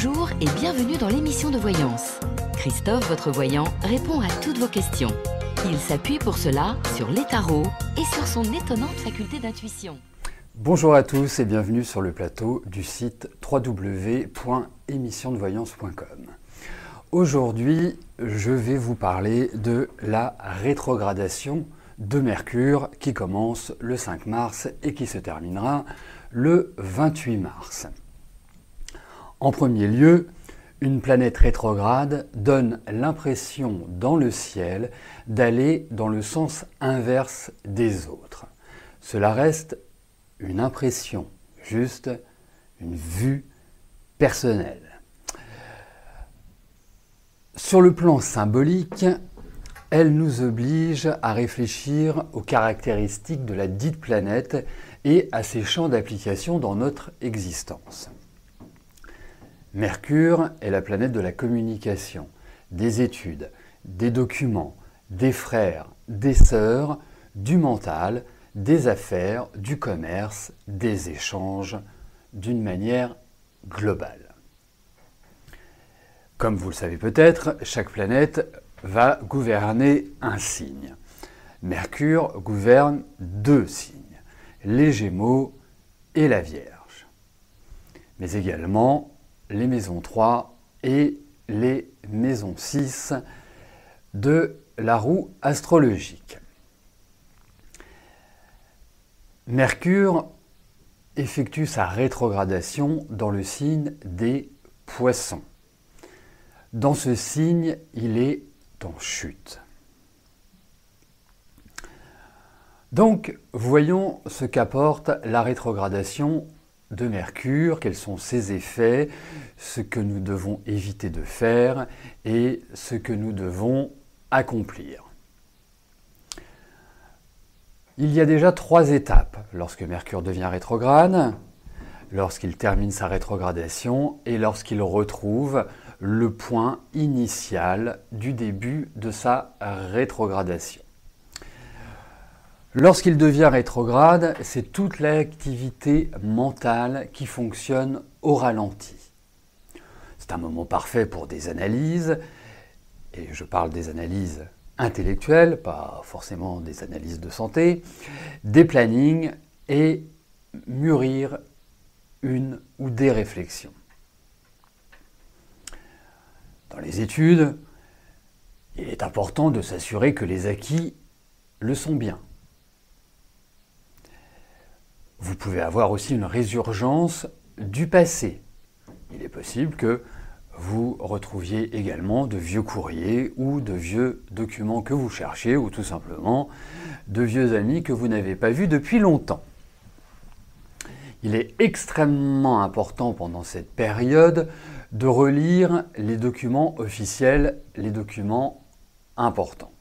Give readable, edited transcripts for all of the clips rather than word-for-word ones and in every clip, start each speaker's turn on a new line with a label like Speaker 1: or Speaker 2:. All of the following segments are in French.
Speaker 1: Bonjour et bienvenue dans l'émission de voyance. Christophe, votre voyant, répond à toutes vos questions. Il s'appuie pour cela sur les tarots et sur son étonnante faculté d'intuition.
Speaker 2: Bonjour à tous et bienvenue sur le plateau du site www.émissiondevoyance.com. Aujourd'hui, je vais vous parler de la rétrogradation de Mercure qui commence le 5 mars et qui se terminera le 28 mars. En premier lieu, une planète rétrograde donne l'impression dans le ciel d'aller dans le sens inverse des autres. Cela reste une impression, juste une vue personnelle. Sur le plan symbolique, elle nous oblige à réfléchir aux caractéristiques de la dite planète et à ses champs d'application dans notre existence. Mercure est la planète de la communication, des études, des documents, des frères, des sœurs, du mental, des affaires, du commerce, des échanges, d'une manière globale. Comme vous le savez peut-être, chaque planète va gouverner un signe. Mercure gouverne 2 signes, les Gémeaux et la Vierge, mais également les maisons 3 et les maisons 6 de la roue astrologique. Mercure effectue sa rétrogradation dans le signe des Poissons. Dans ce signe, il est en chute. Donc, voyons ce qu'apporte la rétrogradation de Mercure, quels sont ses effets, ce que nous devons éviter de faire et ce que nous devons accomplir. Il y a déjà 3 étapes lorsque Mercure devient rétrograde, lorsqu'il termine sa rétrogradation et lorsqu'il retrouve le point initial du début de sa rétrogradation. Lorsqu'il devient rétrograde, c'est toute l'activité mentale qui fonctionne au ralenti. C'est un moment parfait pour des analyses, et je parle des analyses intellectuelles, pas forcément des analyses de santé, des plannings et mûrir une ou des réflexions. Dans les études, il est important de s'assurer que les acquis le sont bien. Vous pouvez avoir aussi une résurgence du passé. Il est possible que vous retrouviez également de vieux courriers ou de vieux documents que vous cherchiez ou tout simplement de vieux amis que vous n'avez pas vus depuis longtemps. Il est extrêmement important pendant cette période de relire les documents officiels, les documents importants.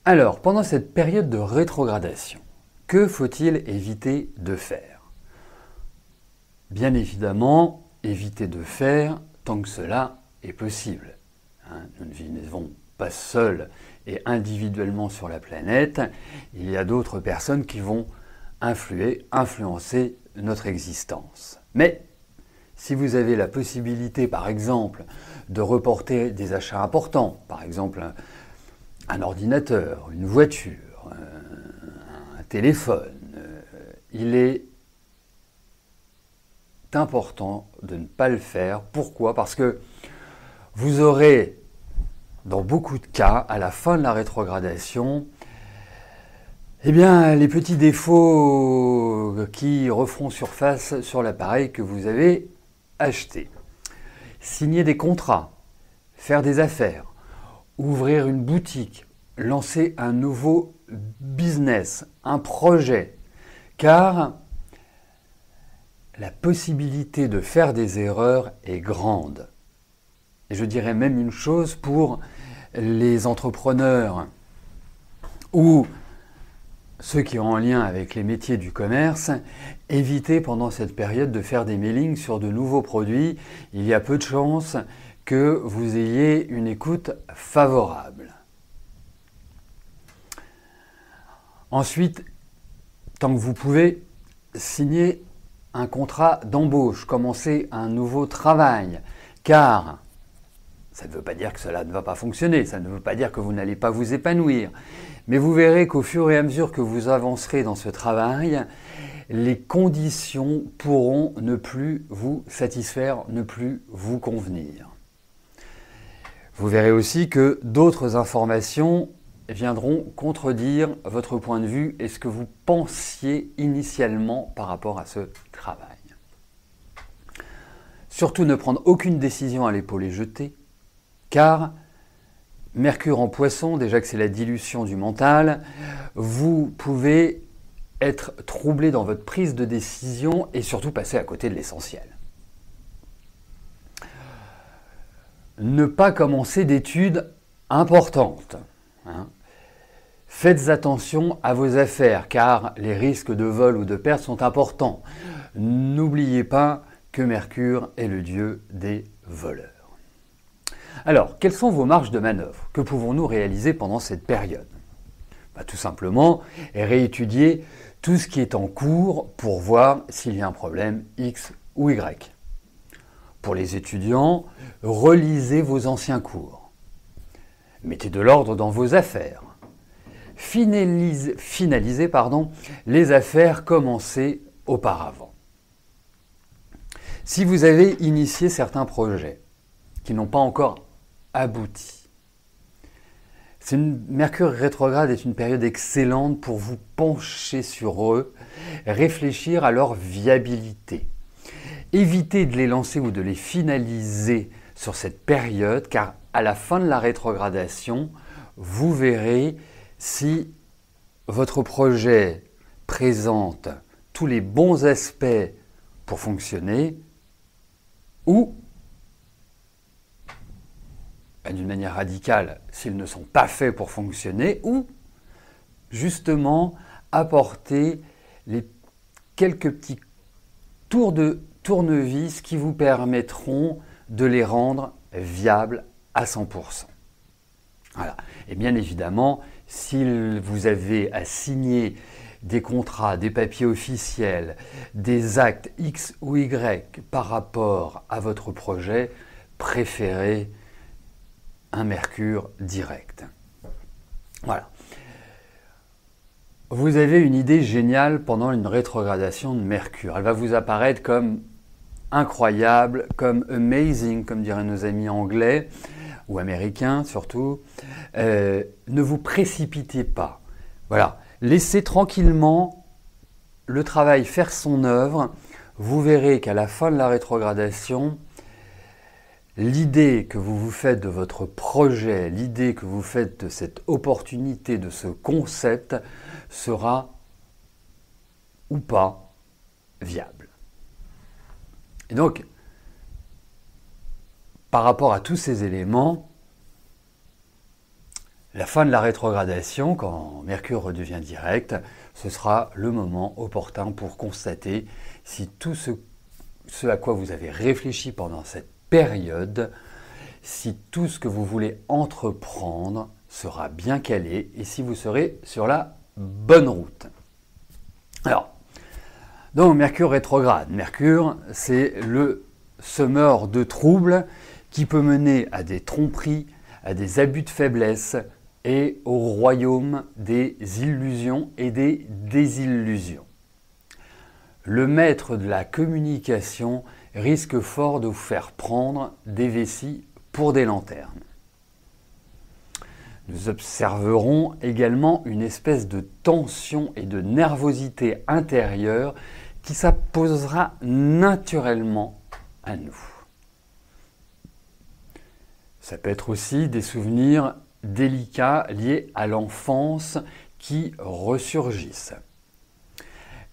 Speaker 2: Alors, pendant cette période de rétrogradation, que faut-il éviter de faire? Bien évidemment, éviter de faire tant que cela est possible. Nous ne vivons pas seuls et individuellement sur la planète. Il y a d'autres personnes qui vont influencer notre existence. Mais si vous avez la possibilité, par exemple, de reporter des achats importants, par exemple un ordinateur, une voiture, un téléphone, il est important de ne pas le faire. Pourquoi? Parce que vous aurez, dans beaucoup de cas, à la fin de la rétrogradation, les petits défauts qui referont surface sur l'appareil que vous avez acheté. Signer des contrats, faire des affaires, ouvrir une boutique, lancer un nouveau business, un projet, car la possibilité de faire des erreurs est grande. Et je dirais même une chose pour les entrepreneurs ou ceux qui ont en lien avec les métiers du commerce, évitez pendant cette période de faire des mailings sur de nouveaux produits. Il y a peu de chances que vous ayez une écoute favorable. Ensuite, tant que vous pouvez, signez un contrat d'embauche, commencer un nouveau travail, car ça ne veut pas dire que cela ne va pas fonctionner, ça ne veut pas dire que vous n'allez pas vous épanouir, mais vous verrez qu'au fur et à mesure que vous avancerez dans ce travail, les conditions pourront ne plus vous satisfaire, ne plus vous convenir. Vous verrez aussi que d'autres informations viendront contredire votre point de vue et ce que vous pensiez initialement par rapport à ce travail. Surtout ne prendre aucune décision à l'épaule jetée, car Mercure en Poisson, déjà que c'est la dilution du mental, vous pouvez être troublé dans votre prise de décision et surtout passer à côté de l'essentiel. Ne pas commencer d'études importantes. Faites attention à vos affaires car les risques de vol ou de perte sont importants. N'oubliez pas que Mercure est le dieu des voleurs. Alors, quelles sont vos marges de manœuvre? Que pouvons-nous réaliser pendant cette période? Tout simplement, réétudier tout ce qui est en cours pour voir s'il y a un problème X ou Y. Pour les étudiants, relisez vos anciens cours. Mettez de l'ordre dans vos affaires. Finalisez les affaires commencées auparavant. Si vous avez initié certains projets qui n'ont pas encore abouti, Mercure rétrograde est une période excellente pour vous pencher sur eux, réfléchir à leur viabilité. Évitez de les lancer ou de les finaliser sur cette période, car à la fin de la rétrogradation, vous verrez si votre projet présente tous les bons aspects pour fonctionner ou, d'une manière radicale, s'ils ne sont pas faits pour fonctionner, ou justement apporter les quelques petits tours de tournevis qui vous permettront de les rendre viables à 100%. Voilà. Et bien évidemment, si vous avez à signer des contrats, des papiers officiels, des actes X ou Y par rapport à votre projet, préférez un Mercure direct. Voilà. Vous avez une idée géniale pendant une rétrogradation de Mercure. Elle va vous apparaître comme incroyable, comme amazing, comme diraient nos amis anglais, ou américains surtout. Ne vous précipitez pas. Voilà. Laissez tranquillement le travail faire son œuvre. Vous verrez qu'à la fin de la rétrogradation, l'idée que vous vous faites de votre projet, l'idée que vous faites de cette opportunité, de ce concept, sera ou pas viable. Et donc, par rapport à tous ces éléments, la fin de la rétrogradation, quand Mercure redevient direct, ce sera le moment opportun pour constater si tout ce à quoi vous avez réfléchi pendant cette période, si tout ce que vous voulez entreprendre sera bien calé et si vous serez sur la bonne route. Alors, donc Mercure rétrograde. Mercure, c'est le semeur de troubles qui peut mener à des tromperies, à des abus de faiblesse et au royaume des illusions et des désillusions. Le maître de la communication risque fort de vous faire prendre des vessies pour des lanternes. Nous observerons également une espèce de tension et de nervosité intérieure qui s'imposera naturellement à nous. Ça peut être aussi des souvenirs délicats liés à l'enfance qui ressurgissent.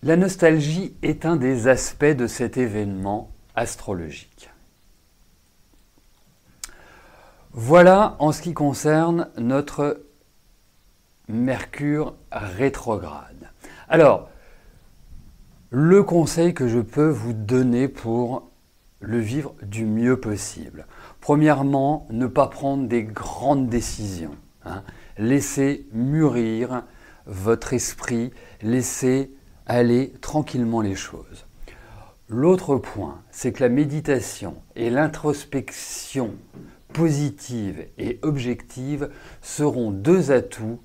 Speaker 2: La nostalgie est un des aspects de cet événement astrologique. Voilà en ce qui concerne notre Mercure rétrograde. Alors, le conseil que je peux vous donner pour le vivre du mieux possible. Premièrement, ne pas prendre des grandes décisions. Laissez mûrir votre esprit, laissez aller tranquillement les choses. L'autre point, c'est que la méditation et l'introspection positive et objective seront deux atouts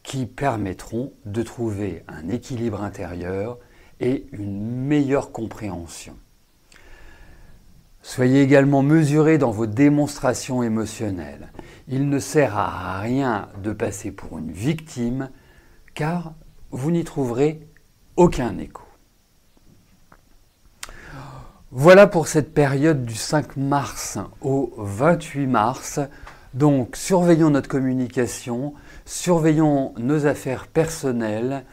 Speaker 2: qui permettront de trouver un équilibre intérieur et une meilleure compréhension. Soyez également mesurés dans vos démonstrations émotionnelles. Il ne sert à rien de passer pour une victime, car vous n'y trouverez aucun écho. Voilà pour cette période du 5 mars au 28 mars. Donc, surveillons notre communication, surveillons nos affaires personnelles,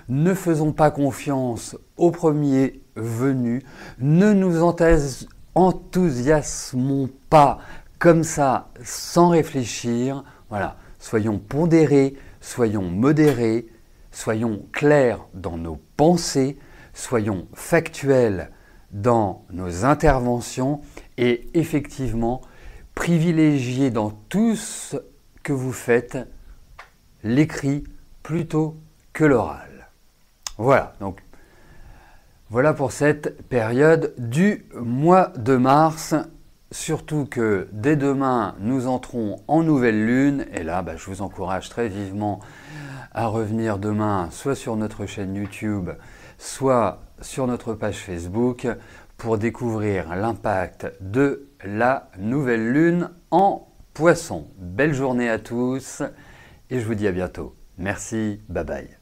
Speaker 2: ne faisons pas confiance au premier venu, ne nous enthousiasmons pas comme ça sans réfléchir. Voilà, soyons pondérés, soyons modérés, soyons clairs dans nos pensées, soyons factuels dans nos interventions et effectivement privilégiez dans tout ce que vous faites l'écrit plutôt que l'oral. Voilà, donc voilà pour cette période du mois de mars. Surtout que dès demain, nous entrons en nouvelle lune. Et là, je vous encourage très vivement à revenir demain, soit sur notre chaîne YouTube, soit sur notre page Facebook, pour découvrir l'impact de la nouvelle lune en Poisson. Belle journée à tous et je vous dis à bientôt. Merci, bye bye.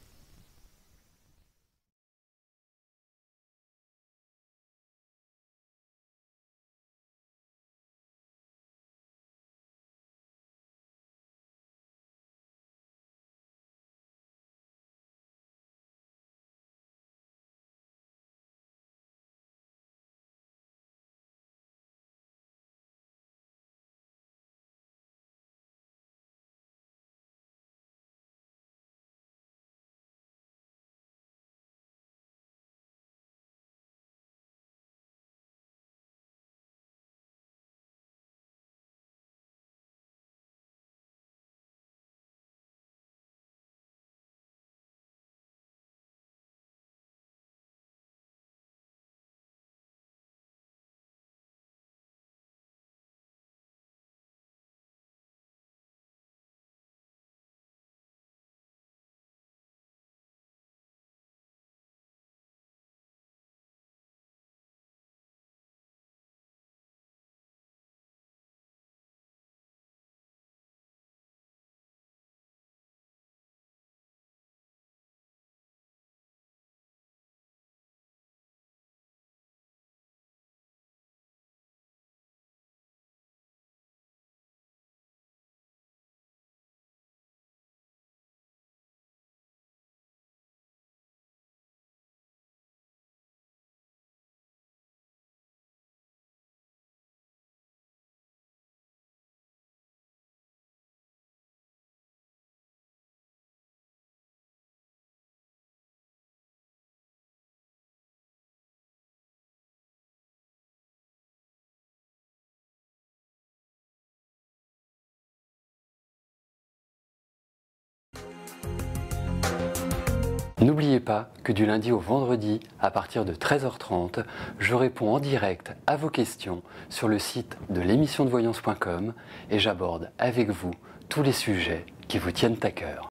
Speaker 2: N'oubliez pas que du lundi au vendredi, à partir de 13h30, je réponds en direct à vos questions sur le site de l'émissiondevoyance.com et j'aborde avec vous tous les sujets qui vous tiennent à cœur.